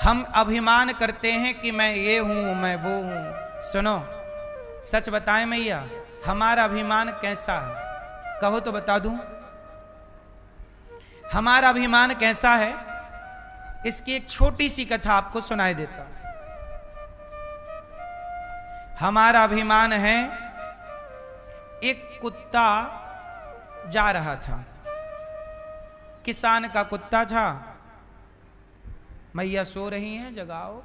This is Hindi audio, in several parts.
हम अभिमान करते हैं कि मैं ये हूं मैं वो हूं। सुनो, सच बताएं मैया, हमारा अभिमान कैसा है? कहो तो बता दूं। हमारा अभिमान कैसा है, इसकी एक छोटी सी कथा आपको सुनाई देता। हमारा अभिमान है, एक कुत्ता जा रहा था, किसान का कुत्ता था। मैया सो रही हैं, जगाओ।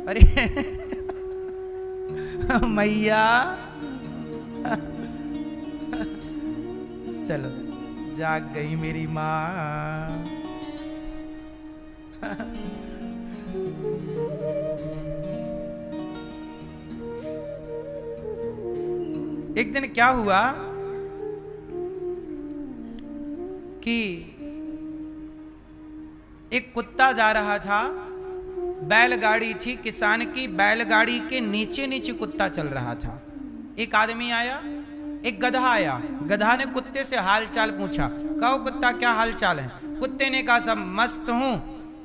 अरे मैया चलो, जाग गई मेरी माँ। एक दिन क्या हुआ कि एक कुत्ता जा रहा था, बैलगाड़ी थी किसान की, बैलगाड़ी के नीचे नीचे कुत्ता चल रहा था। एक आदमी आया, एक गधा आया, गधा ने कुत्ते से हाल चाल पूछा। कहो कुत्ता क्या हाल चाल है? कुत्ते ने कहा सब मस्त हूं,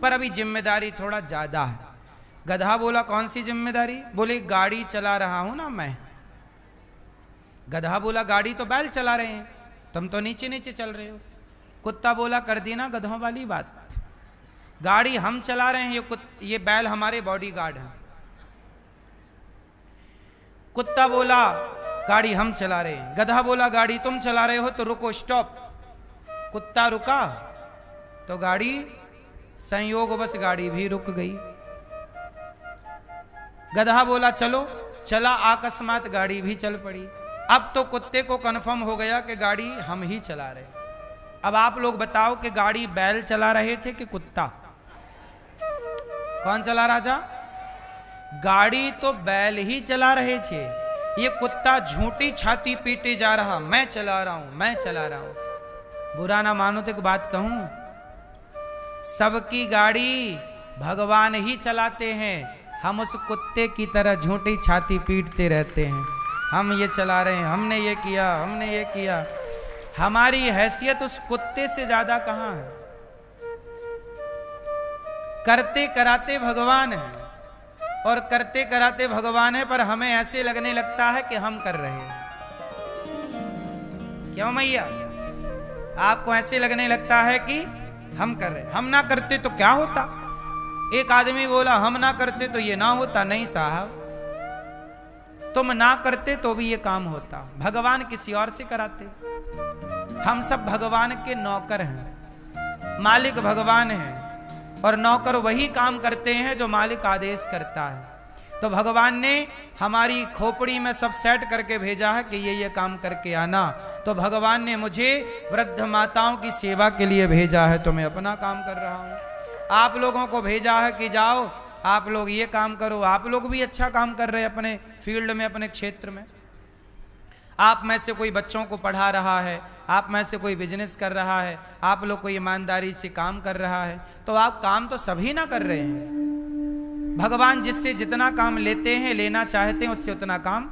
पर अभी जिम्मेदारी थोड़ा ज्यादा है। गधा बोला कौन सी जिम्मेदारी? बोले गाड़ी चला रहा हूं ना मैं। गधा बोला गाड़ी तो बैल चला रहे हैं, तुम तो नीचे नीचे चल रहे हो। कुत्ता बोला कर दी ना गधों वाली बात, गाड़ी हम चला रहे हैं, ये बैल हमारे बॉडीगार्ड हैं। कुत्ता बोला गाड़ी हम चला रहे हैं। गधा बोला गाड़ी तुम चला रहे हो तो रुको, स्टॉप। कुत्ता रुका तो गाड़ी, संयोगवश गाड़ी भी रुक गई। गधा बोला चलो, चला, अकस्मात गाड़ी भी चल पड़ी। अब तो कुत्ते को कन्फर्म हो गया कि गाड़ी हम ही चला रहे। अब आप लोग बताओ कि गाड़ी बैल चला रहे थे कि कुत्ता? कौन चला रहा था? गाड़ी तो बैल ही चला रहे थे। ये कुत्ता झूठी छाती पीटे जा रहा, मैं चला रहा हूं, मैं चला रहा हूं। बुरा ना मानो तो एक बात कहूं, सबकी गाड़ी भगवान ही चलाते हैं, हम उस कुत्ते की तरह झूठी छाती पीटते रहते हैं। हम ये चला रहे हैं, हमने ये किया, हमने ये किया। हमारी हैसियत उस कुत्ते से ज्यादा कहां है? करते कराते भगवान है, और करते कराते भगवान है, पर हमें ऐसे लगने लगता है कि हम कर रहे हैं। क्यों मैया? आपको ऐसे लगने लगता है कि हम कर रहे हैं। हम ना करते तो क्या होता? एक आदमी बोला हम ना करते तो ये ना होता। नहीं साहब, तुम ना करते तो भी ये काम होता। भगवान किसी और से कराते। हम सब भगवान के नौकर हैं, मालिक भगवान है, और नौकर वही काम करते हैं जो मालिक आदेश करता है। तो भगवान ने हमारी खोपड़ी में सब सेट करके भेजा है कि ये काम करके आना। तो भगवान ने मुझे वृद्ध माताओं की सेवा के लिए भेजा है, तो मैं अपना काम कर रहा हूँ। आप लोगों को भेजा है कि जाओ आप लोग ये काम करो। आप लोग भी अच्छा काम कर रहे हैं अपने फील्ड में, अपने क्षेत्र में। आप में से कोई बच्चों को पढ़ा रहा है, आप में से कोई बिजनेस कर रहा है, आप लोग कोई ईमानदारी से काम कर रहा है। तो आप काम तो सभी ना कर रहे हैं। भगवान जिससे जितना काम लेते हैं, लेना चाहते हैं, उससे उतना काम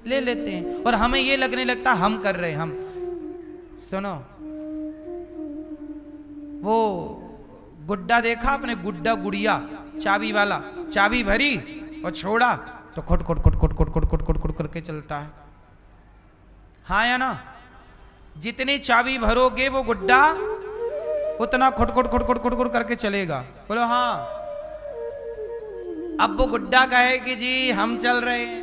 ले लेते हैं। और हमें ये लगने लगता हम कर रहे हैं। हम सुनो, वो गुड्डा देखा आपने? गुड्डा गुड़िया चाबी वाला, चाबी भरी और छोड़ा तो खुट खुट खुट खुट खुट खुट खुट खुट खुट करके चलता है। हाँ या ना? जितनी चाबी भरोगे वो गुड्डा उतना खुट खुट खुट खुट खुट खुट करके चलेगा। बोलो हाँ। अब वो गुड्डा कहे कि जी हम चल रहे हैं।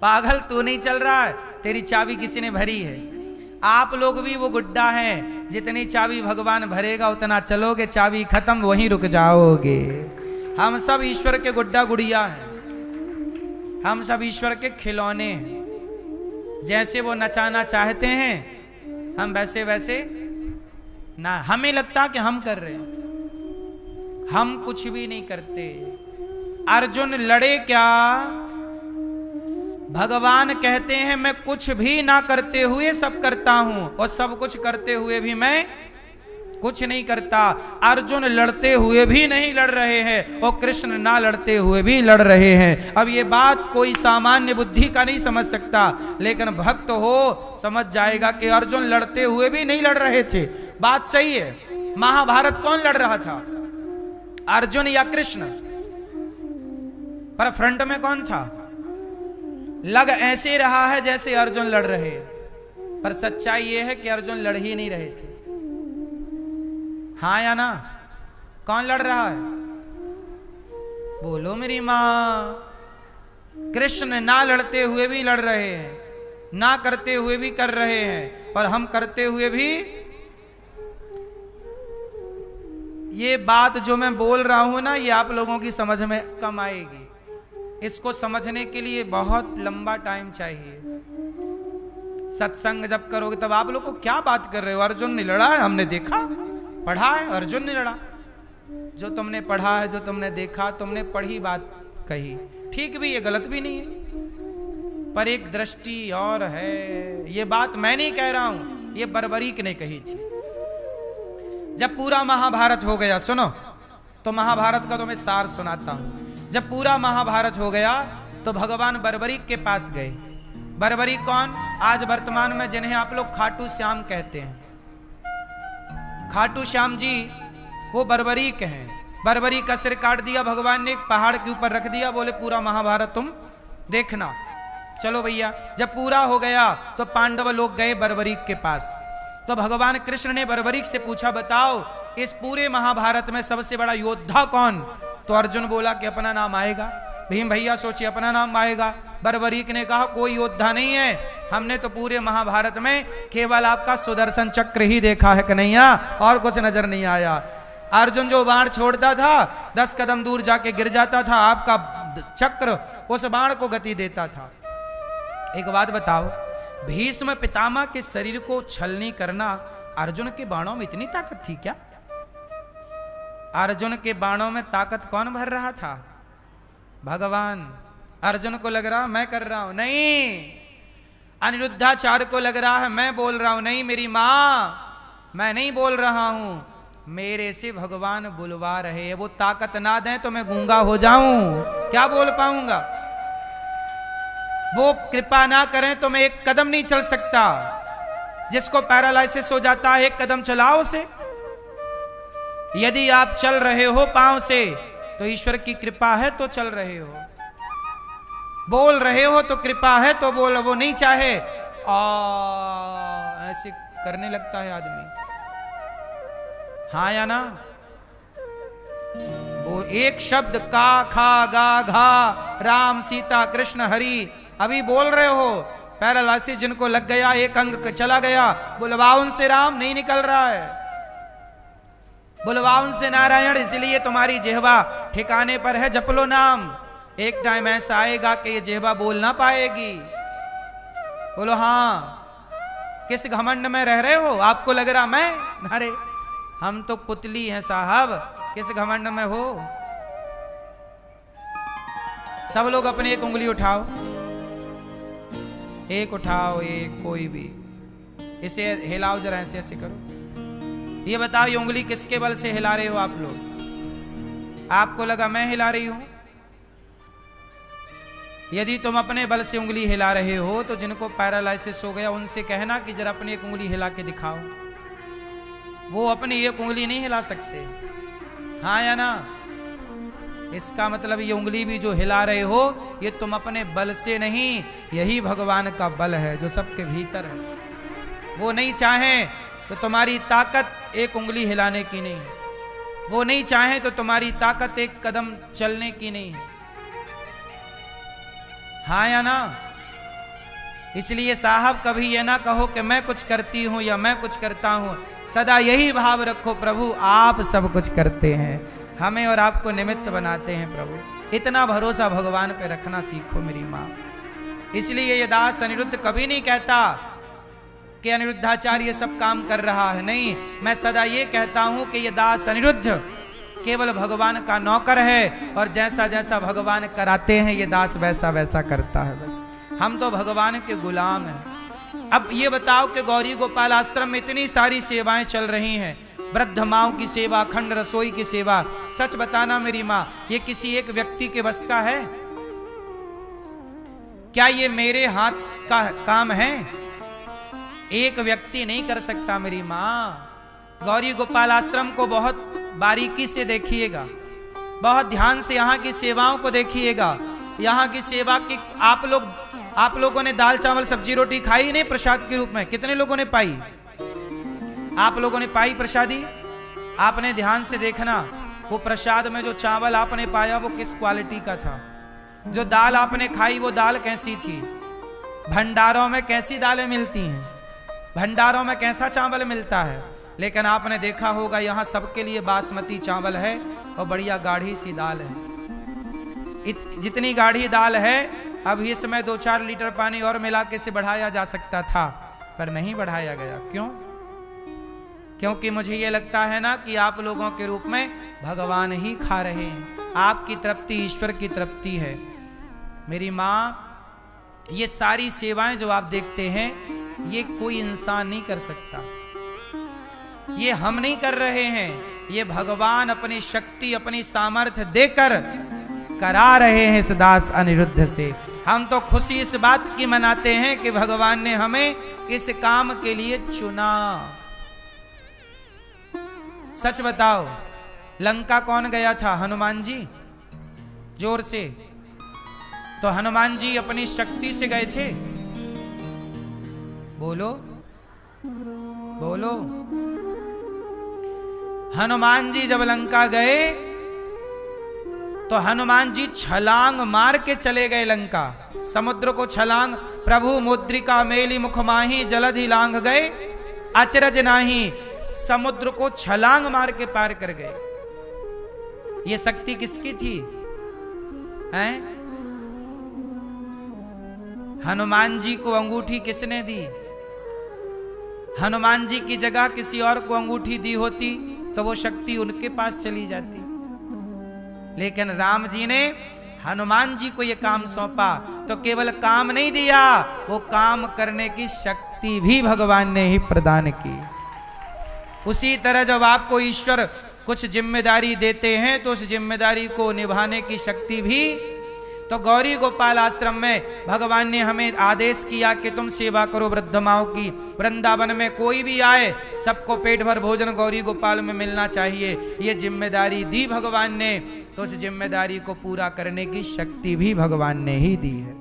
पागल, तू नहीं चल रहा है, तेरी चाबी किसी ने भरी है। आप लोग भी वो गुड्डा हैं, जितनी चाबी भगवान भरेगा उतना चलोगे, चाबी खत्म वहीं रुक जाओगे। हम सब ईश्वर के गुड्डा गुड़िया हैं, हम सब ईश्वर के खिलौने हैं। जैसे वो नचाना चाहते हैं हम वैसे वैसे ना। हमें लगता कि हम कर रहे हैं, हम कुछ भी नहीं करते। अर्जुन लड़े क्या? भगवान कहते हैं मैं कुछ भी ना करते हुए सब करता हूं, और सब कुछ करते हुए भी मैं कुछ नहीं करता। अर्जुन लड़ते हुए भी नहीं लड़ रहे हैं, और कृष्ण ना लड़ते हुए भी लड़ रहे हैं। अब ये बात कोई सामान्य बुद्धि का नहीं समझ सकता, लेकिन भक्त हो समझ जाएगा कि अर्जुन लड़ते हुए भी नहीं लड़ रहे थे। बात सही है। महाभारत कौन लड़ रहा था? अर्जुन या कृष्ण, पर फ्रंट में कौन था? लग ऐसे रहा है जैसे अर्जुन लड़ रहे हैं, पर सच्चाई यह है कि अर्जुन लड़ ही नहीं रहे थे। हाँ या ना? कौन लड़ रहा है? बोलो मेरी मां। कृष्ण ना लड़ते हुए भी लड़ रहे हैं, ना करते हुए भी कर रहे हैं, और हम करते हुए भी। ये बात जो मैं बोल रहा हूं ना, ये आप लोगों की समझ में कम आएगी। इसको समझने के लिए बहुत लंबा टाइम चाहिए। सत्संग जब करोगे तब आप लोग को क्या बात कर रहे हो? अर्जुन ने लड़ा है, हमने देखा पढ़ा है, अर्जुन ने लड़ा। जो तुमने पढ़ा है, जो तुमने देखा, तुमने पढ़ी बात कही, ठीक भी है, गलत भी नहीं है, पर एक दृष्टि और है। ये बात मैं नहीं कह रहा हूं, ये बर्बरीक ने कही थी। जब पूरा महाभारत हो गया, सुनो तो महाभारत का तो मैं सार सुनाता हूं। जब पूरा महाभारत हो गया तो भगवान बर्बरीक के पास गए। बर्बरीक कौन? आज वर्तमान में जिन्हें आप लोग खाटू श्याम कहते हैं। खाटू श्याम जी वो बर्बरीक हैं। बर्बरीक का सिर काट दिया भगवान ने, एक पहाड़ के ऊपर रख दिया, बोले पूरा महाभारत तुम देखना। चलो भैया, जब पूरा हो गया तो पांडव लोग गए बर्बरीक के पास। तो भगवान कृष्ण ने बर्बरीक से पूछा, बताओ इस पूरे महाभारत में सबसे बड़ा योद्धा कौन? तो अर्जुन बोला कि अपना नाम आएगा। भीम भैया सोचिए, अपना नाम आएगा। बर्बरीक ने कहा कोई योद्धा नहीं है, हमने तो पूरे महाभारत में केवल आपका सुदर्शन चक्र ही देखा है कन्हैया, और कुछ नजर नहीं आया। अर्जुन जो बाण छोड़ता था 10 कदम दूर जाके गिर जाता था, आपका चक्र उस बाण को गति देता था। एक बात बताओ, भीष्म पितामह के शरीर को छलनी करना, अर्जुन के बाणों में इतनी ताकत थी क्या? अर्जुन के बाणों में ताकत कौन भर रहा था? भगवान। अर्जुन को लग रहा मैं कर रहा हूं, नहीं। अनिरुद्धाचार्य को लग रहा है मैं बोल रहा हूं, नहीं मेरी मां, मैं नहीं बोल रहा हूं, मेरे से भगवान बुलवा रहे हैं। वो ताकत ना दें तो मैं गूंगा हो जाऊं, क्या बोल पाऊंगा? वो कृपा ना करें तो मैं एक कदम नहीं चल सकता। जिसको पैरालाइसिस हो जाता है, एक कदम चलाओ उसे। यदि आप चल रहे हो पांव से तो ईश्वर की कृपा है तो चल रहे हो, बोल रहे हो तो कृपा है तो बोल। वो नहीं चाहे ऐसे करने लगता है आदमी। हाँ या ना? वो एक शब्द का खा गा घा राम सीता कृष्ण हरि अभी बोल रहे हो, पैरालाइसिस जिनको लग गया, एक अंग चला गया, बुलवाओ उनसे राम नहीं निकल रहा है, बुलवाओ उनसे नारायण। इसलिए तुम्हारी जिह्वा ठिकाने पर है, जप लो नाम। एक टाइम ऐसा आएगा कि ये जिह्वा बोल ना पाएगी। बोलो हाँ। किस घमंड में रह रहे हो? आपको लग रहा मैं, अरे हम तो पुतली हैं साहब, किस घमंड में हो? सब लोग अपनी एक उंगली उठाओ, एक उठाओ, एक कोई भी, इसे हिलाओ जरा, ऐसे ऐसे करो। ये बताओ ये उंगली किसके बल से हिला रहे हो आप लोग? आपको लगा मैं हिला रही हूं? यदि तुम अपने बल से उंगली हिला रहे हो तो जिनको पैरालाइसिस हो गया उनसे कहना कि जरा अपनी एक उंगली हिला के दिखाओ। वो अपनी एक उंगली नहीं हिला सकते। हाँ या ना? इसका मतलब ये उंगली भी जो हिला रहे हो ये तुम अपने बल से नहीं, यही भगवान का बल है जो सबके भीतर है। वो नहीं चाहे तो तुम्हारी ताकत एक उंगली हिलाने की नहीं है, वो नहीं चाहे तो तुम्हारी ताकत एक कदम चलने की नहीं है। हाँ या ना? इसलिए साहब कभी ये ना कहो कि मैं कुछ करती हूं या मैं कुछ करता हूं, सदा यही भाव रखो प्रभु आप सब कुछ करते हैं, हमें और आपको निमित्त बनाते हैं प्रभु। इतना भरोसा भगवान पे रखना सीखो मेरी माँ। इसलिए ये दास अनिरुद्ध कभी नहीं कहता कि अनिरुद्धाचार्य ये सब काम कर रहा है, नहीं। मैं सदा ये कहता हूं कि ये दास अनिरुद्ध केवल भगवान का नौकर है, और जैसा जैसा भगवान कराते हैं ये दास वैसा वैसा करता है। बस हम तो भगवान के गुलाम हैं। अब ये बताओ कि गौरी गोपाल आश्रम में इतनी सारी सेवाएं चल रही हैं, वृद्ध माओं की सेवा, खंड रसोई की सेवा। सच बताना मेरी माँ, ये किसी एक व्यक्ति के बस का है क्या? ये मेरे हाथ का काम है? एक व्यक्ति नहीं कर सकता मेरी माँ। गौरी गोपाल आश्रम को बहुत बारीकी से देखिएगा। बहुत ध्यान से यहाँ की सेवाओं को देखिएगा। यहाँ की सेवा की आप लोगों ने दाल चावल सब्जी रोटी खाई नहीं प्रसाद के रूप में? कितने लोगों ने पाई? आप लोगों ने पाई प्रसादी? आपने ध्यान से देखना, वो प्रसाद में जो चावल आपने पाया वो किस क्वालिटी का था? जो दाल आपने खाई वो दाल कैसी थी? भंडारों में कैसी दालें मिलती हैं, भंडारों में कैसा चावल मिलता है। लेकिन आपने देखा होगा यहाँ सबके लिए बासमती चावल है और बढ़िया गाढ़ी सी दाल है। जितनी गाढ़ी दाल है अब इसमें 2-4 लीटर पानी और मिला के से बढ़ाया जा सकता था, पर नहीं बढ़ाया गया। क्यों? क्योंकि मुझे ये लगता है ना कि आप लोगों के रूप में भगवान ही खा रहे हैं। आपकी तृप्ति ईश्वर की तृप्ति है। मेरी माँ, ये सारी सेवाएं जो आप देखते हैं ये कोई इंसान नहीं कर सकता, ये हम नहीं कर रहे हैं, ये भगवान अपनी शक्ति अपनी सामर्थ्य देकर करा रहे हैं इस दास अनिरुद्ध से। हम तो खुशी इस बात की मनाते हैं कि भगवान ने हमें इस काम के लिए चुना। सच बताओ, लंका कौन गया था? हनुमान जी। जोर से। तो हनुमान जी अपनी शक्ति से गए थे? बोलो बोलो। हनुमान जी जब लंका गए तो हनुमान जी छलांग मार के चले गए लंका। समुद्र को छलांग, प्रभु मुद्रिका मेली मुख माही जलधि लांघ गए अचरज नाही। समुद्र को छलांग मार के पार कर गए। ये शक्ति किसकी थी? हैं? हनुमान जी को अंगूठी किसने दी? हनुमान जी की जगह किसी और को अंगूठी दी होती तो वो शक्ति उनके पास चली जाती। लेकिन राम जी ने हनुमान जी को ये काम सौंपा तो केवल काम नहीं दिया, वो काम करने की शक्ति भी भगवान ने ही प्रदान की। उसी तरह जब आपको ईश्वर कुछ जिम्मेदारी देते हैं तो उस जिम्मेदारी को निभाने की शक्ति भी। तो गौरी गोपाल आश्रम में भगवान ने हमें आदेश किया कि तुम सेवा करो वृद्ध माओं की। वृंदावन में कोई भी आए सबको पेट भर भोजन गौरी गोपाल में मिलना चाहिए, ये जिम्मेदारी दी भगवान ने। तो उस जिम्मेदारी को पूरा करने की शक्ति भी भगवान ने ही दी है।